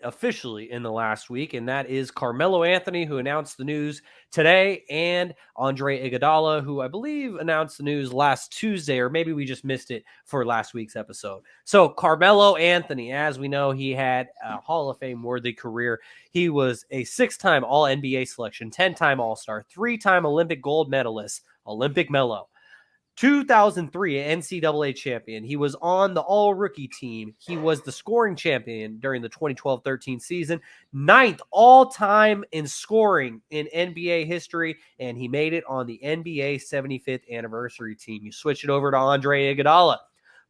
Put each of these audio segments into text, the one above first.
officially in the last week, and that is Carmelo Anthony, who announced the news today, and Andre Iguodala, who I believe announced the news last Tuesday, or maybe we just missed it for last week's episode. So Carmelo Anthony, as we know, he had a Hall of Fame worthy career. He was a 6-time All-NBA selection, 10-time All-Star, 3-time Olympic gold medalist, Olympic Melo. 2003 NCAA champion. He was on the all-rookie team. He was the scoring champion during the 2012-13 season, 9th all-time in scoring in NBA history, and he made it on the NBA 75th anniversary team. You switch it over to Andre Iguodala.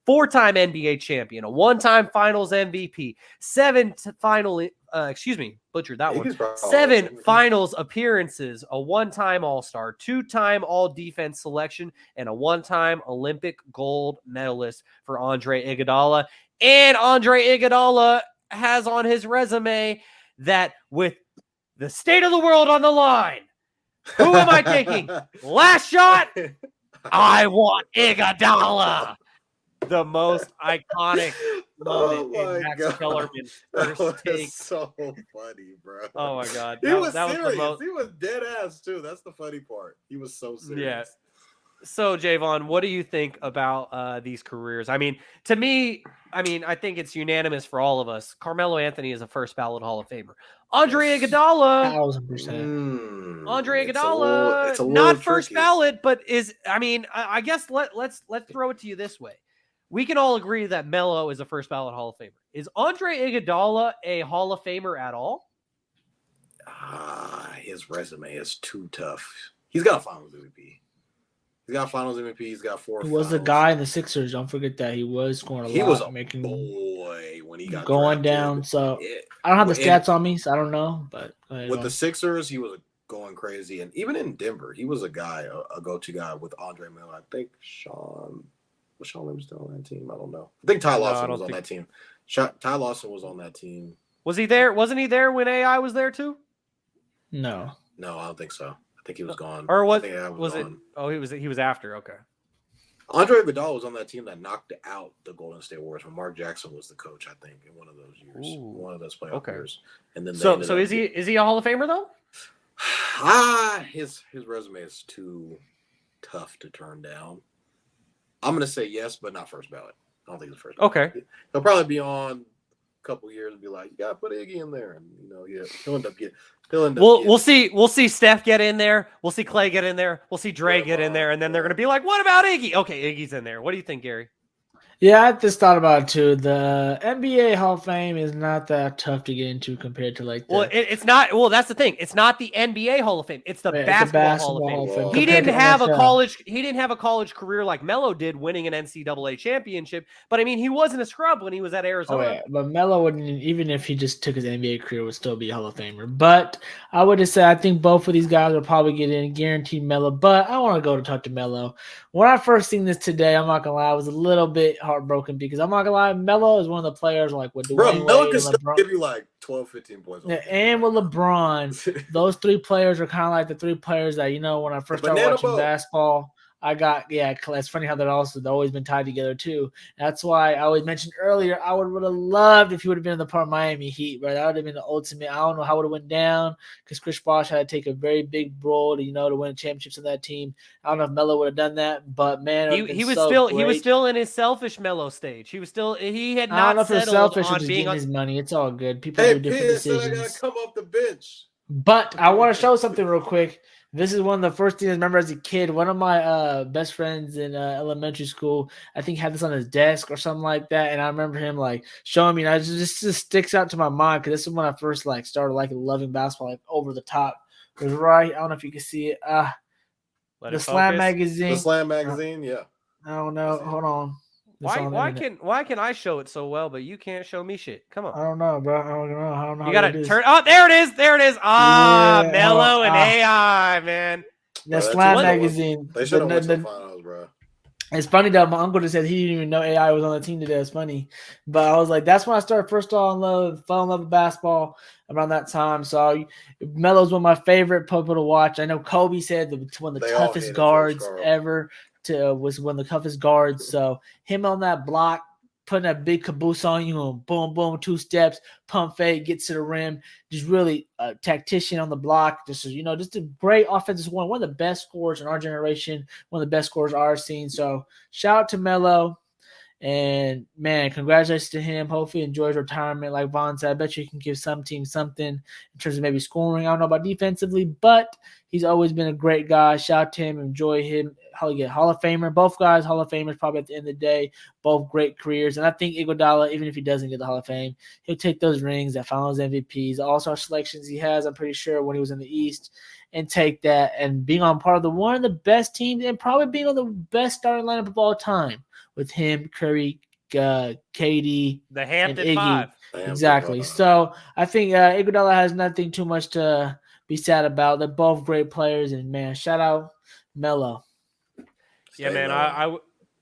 4-time NBA champion, a 1-time finals MVP, 7 finals appearances, a 1-time All-Star, 2-time All-Defense selection, and a 1-time Olympic gold medalist for Andre Iguodala. And Andre Iguodala has on his resume that with the state of the world on the line, who am I taking? Last shot? I want Iguodala. The most iconic moment in Max Kellerman's first take. So funny, bro. Oh my god, He was serious. He was dead ass too. That's the funny part. He was so serious. Yeah. So Jaevon, what do you think about these careers? I mean, to me, I think it's unanimous for all of us. Carmelo Anthony is a first ballot Hall of Famer. Andre Iguodala, 1,000%. Andre Iguodala, it's a little not tricky. first ballot, but is. I mean, I guess let's throw it to you this way. We can all agree that Melo is a first ballot Hall of Famer. Is Andre Iguodala a Hall of Famer at all? His resume is too tough. He's got a Finals MVP. He's got 4. He was the guy in the Sixers. Don't forget that he was scoring a lot. He was a making boy when he got going drafted. down. So I don't have the stats on me, so I don't know. But with the Sixers, he was going crazy, and even in Denver, he was a guy, a go-to guy with Andre Miller. I think Shaun. Was Shaun still on that team? I don't know. I think Ty Lawson was on that team. Ty Lawson was on that team. Was he there? Wasn't he there when AI was there too? No, I don't think so. I think he was gone. Or was it? Oh, he was after. Okay. Andre Iguodala was on that team that knocked out the Golden State Warriors when Mark Jackson was the coach. I think in one of those years, one of those playoff years. And then so is he a Hall of Famer though? His resume is too tough to turn down. I'm going to say yes, but not first ballot. I don't think it's first ballot. Okay. He'll probably be on a couple years and be like, you got to put Iggy in there. And, he'll end up getting. We'll see Steph get in there. We'll see Clay get in there. We'll see Dre get in there. And then they're going to be like, what about Iggy? Okay, Iggy's in there. What do you think, Garry? Yeah, I just thought about it too. The NBA Hall of Fame is not that tough to get into compared to like. It's not. Well, that's the thing. It's not the NBA Hall of Fame. It's the basketball Hall of Fame. He didn't have a college career like Melo did, winning an NCAA championship. But I mean, he wasn't a scrub when he was at Arizona. Oh, yeah. But Melo wouldn't, even if he just took his NBA career, would still be a Hall of Famer. But I would just say I think both of these guys will probably get in, guaranteed Melo. But I want to go to talk to Melo. When I first seen this today, I'm not gonna lie, I was a little bit heartbroken because I'm not gonna lie, Melo is one of the players like with Dwayne Melo can still give you like 12, 15 points. Yeah, and with LeBron, those 3 players are kind of like the 3 players that when I first started watching basketball. It's funny how they've always been tied together too. That's why I always mentioned earlier, I would have loved if he would have been in the part of Miami Heat, right? That would have been the ultimate. I don't know how it would have went down because Chris Bosh had to take a very big role to win championships in that team. I don't know if Melo would have done that, but man, he was still in his selfish Melo stage. He had not settled on being his money. It's all good. People do different decisions. I gotta come off the bench. But I want to show something real quick. This is one of the first things I remember as a kid. One of my best friends in elementary school, I think, had this on his desk or something like that. And I remember him showing me. And it just sticks out to my mind because this is when I first started loving basketball over the top. It was right. I don't know if you can see it. The Slam magazine. The Slam magazine, yeah. I don't know. Hold on. Why can I show it so well, but you can't show me shit? Come on. I don't know, bro. I don't know. You gotta turn. Oh, there it is. Yeah, Melo and AI, man. The Slam magazine. They should have won the finals, bro. It's funny that my uncle just said he didn't even know AI was on the team today. It's funny, but I was like, that's when I started fell in love with basketball around that time. So Melo's one of my favorite people to watch. I know Kobe said one of the toughest guards ever. Was one of the toughest guards. So him on that block, putting that big caboose on you and boom, boom, 2 steps, pump fake, gets to the rim. Just really a tactician on the block. Just a great offensive one of the best scorers in our generation, one of the best scorers I've seen. So shout out to Melo. And, man, congratulations to him. Hopefully he enjoys retirement. Like Vaughn said, I bet you can give some teams something in terms of maybe scoring. I don't know about defensively, but he's always been a great guy. Shout out to him. Enjoy him. Hall of Famer. Both guys, Hall of Famers probably at the end of the day. Both great careers. And I think Iguodala, even if he doesn't get the Hall of Fame, he'll take those rings, that Finals MVPs, the All-Star selections he has, I'm pretty sure, when he was in the East, and take that and being on part of one of the best teams and probably being on the best starting lineup of all time. With him, Curry, KD, the Hampton and Iggy. Five. Exactly. So I think Iguodala has nothing too much to be sad about. They're both great players, and man, shout out Melo. Yeah, man.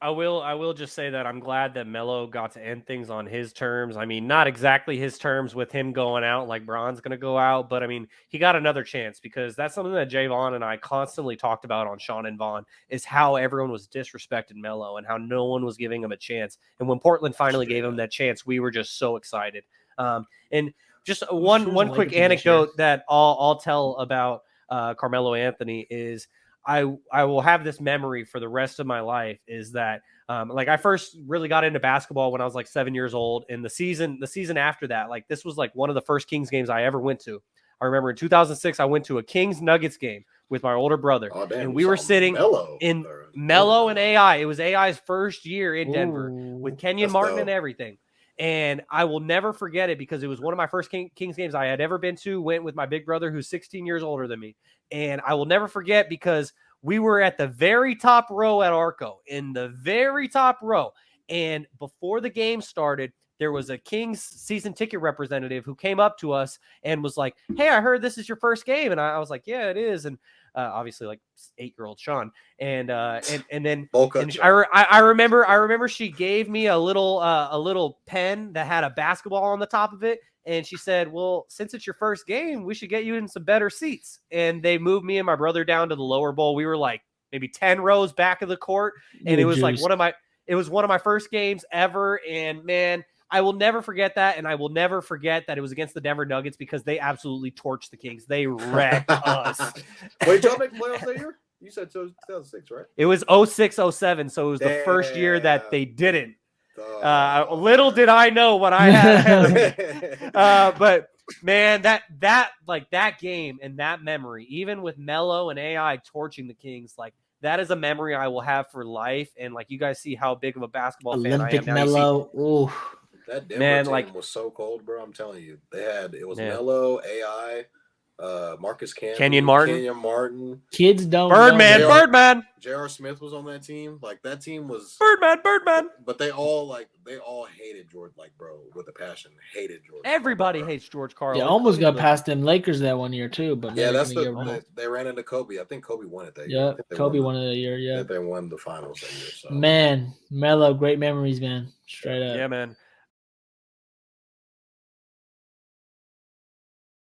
I will just say that I'm glad that Melo got to end things on his terms. I mean, not exactly his terms with him going out like Bron's going to go out, but I mean, he got another chance because that's something that Jaevon and I constantly talked about on Shaun and Vaughn is how everyone was disrespecting Melo and how no one was giving him a chance. And when Portland finally gave him that chance, we were just so excited. And just one quick anecdote that I'll tell about Carmelo Anthony is I will have this memory for the rest of my life is that like I first really got into basketball when I was like 7 years old, and the season after that, like this was like one of the first Kings games I ever went to. I remember in 2006 I went to a Kings Nuggets game with my older brother, and we were sitting in Melo and AI. It was AI's first year in Denver with Kenyon Martin and everything. And I will never forget it because it was one of my first Kings games I had ever been to. Went with my big brother who's 16 years older than me. And I will never forget because we were at the very top row at Arco, in the very top row. And before the game started, there was a Kings season ticket representative who came up to us and was like, "Hey, I heard this is your first game." And I was like, "Yeah, it is." And obviously like 8-year-old Shaun. And then I remember she gave me a little pen that had a basketball on the top of it. And she said, "Well, since it's your first game, we should get you in some better seats." And they moved me and my brother down to the lower bowl. We were like maybe 10 rows back of the court. And it was like one of my first games ever. And man, I will never forget that. And I will never forget that it was against the Denver Nuggets because they absolutely torched the Kings. They wrecked us. Wait, y'all make playoffs that year? You said 2006, right? It was 06-07. So it was the first year that they didn't. Little did I know what I had. But man, that game and that memory, even with Melo and AI torching the Kings, like that is a memory I will have for life. And like you guys see how big of a basketball fan I am now. Melo, that Denver team was so cold, bro. I'm telling you, it was Melo, AI, Marcus Kenyon Martin. Kids don't Birdman. J.R. Smith was on that team. Like that team was Birdman. But they all hated George, like bro, with a passion. Hated George. Everybody Carlin, hates George Carlin. They almost got past them Lakers that one year too. But yeah, they ran into Kobe. I think Kobe won it that year. Yeah, Kobe won it that year. Yeah, they won the finals that year. So. Man, Melo, great memories, man. Straight up. Yeah, man.